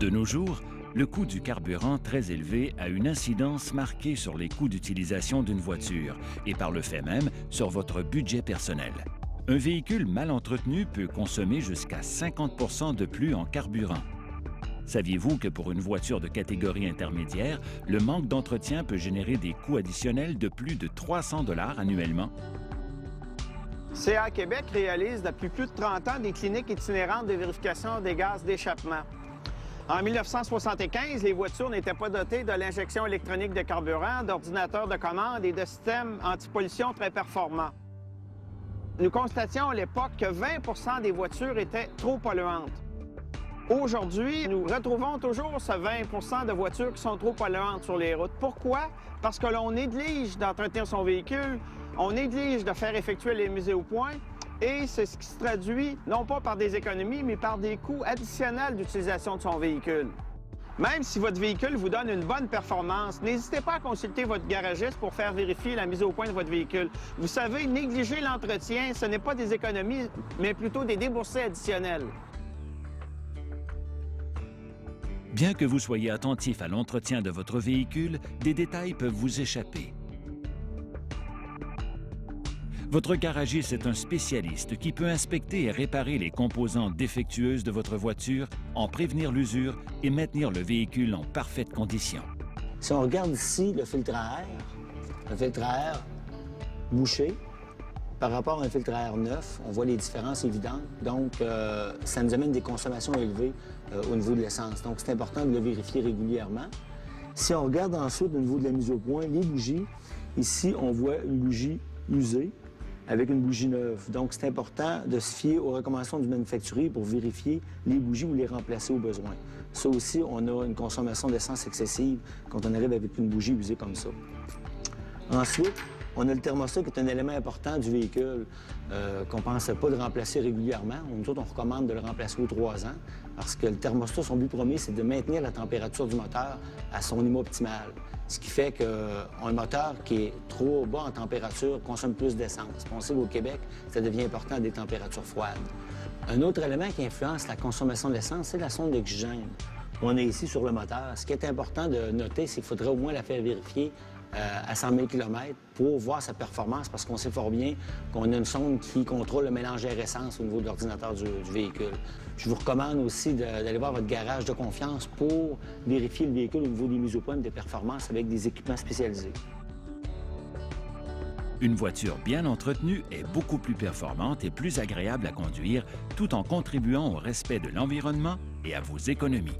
De nos jours, le coût du carburant très élevé a une incidence marquée sur les coûts d'utilisation d'une voiture et par le fait même sur votre budget personnel. Un véhicule mal entretenu peut consommer jusqu'à 50 de plus en carburant. Saviez-vous que pour une voiture de catégorie intermédiaire, le manque d'entretien peut générer des coûts additionnels de plus de 300 $ annuellement? CA Québec réalise depuis plus de 30 ans des cliniques itinérantes de vérification des gaz d'échappement. En 1975, les voitures n'étaient pas dotées de l'injection électronique de carburant, d'ordinateurs de commande et de systèmes antipollution très performants. Nous constations à l'époque que 20 des voitures étaient trop polluantes. Aujourd'hui, nous retrouvons toujours ce 20 de voitures qui sont trop polluantes sur les routes. Pourquoi? Parce que l'on néglige d'entretenir son véhicule, on néglige de faire effectuer les mises au point, et c'est ce qui se traduit non pas par des économies, mais par des coûts additionnels d'utilisation de son véhicule. Même si votre véhicule vous donne une bonne performance, n'hésitez pas à consulter votre garagiste pour faire vérifier la mise au point de votre véhicule. Vous savez, négliger l'entretien, ce n'est pas des économies, mais plutôt des déboursés additionnels. Bien que vous soyez attentif à l'entretien de votre véhicule, des détails peuvent vous échapper. Votre garagiste est un spécialiste qui peut inspecter et réparer les composantes défectueuses de votre voiture, en prévenir l'usure et maintenir le véhicule en parfaite condition. Si on regarde ici le filtre à air bouché, par rapport à un filtre à air neuf, on voit les différences évidentes. Donc, ça nous amène des consommations élevées au niveau de l'essence. Donc, c'est important de le vérifier régulièrement. Si on regarde ensuite au niveau de la mise au point, les bougies, ici, on voit une bougie usée avec une bougie neuve. Donc, c'est important de se fier aux recommandations du manufacturier pour vérifier les bougies ou les remplacer au besoin. Ça aussi, on a une consommation d'essence excessive quand on arrive avec une bougie usée comme ça. Ensuite, on a le thermostat qui est un élément important du véhicule qu'on ne pense pas de remplacer régulièrement. Nous autres, on recommande de le remplacer aux 3 ans parce que le thermostat, son but premier, c'est de maintenir la température du moteur à son niveau optimal. Ce qui fait qu'un moteur qui est trop bas en température consomme plus d'essence. On sait qu'au Québec, ça devient important à des températures froides. Un autre élément qui influence la consommation de l'essence, c'est la sonde d'oxygène. On est ici sur le moteur. Ce qui est important de noter, c'est qu'il faudrait au moins la faire vérifier à 100 000 km pour voir sa performance, parce qu'on sait fort bien qu'on a une sonde qui contrôle le mélange air-essence au niveau de l'ordinateur du véhicule. Je vous recommande aussi d'aller voir votre garage de confiance pour vérifier le véhicule au niveau des mises au point et des performances avec des équipements spécialisés. Une voiture bien entretenue est beaucoup plus performante et plus agréable à conduire, tout en contribuant au respect de l'environnement et à vos économies.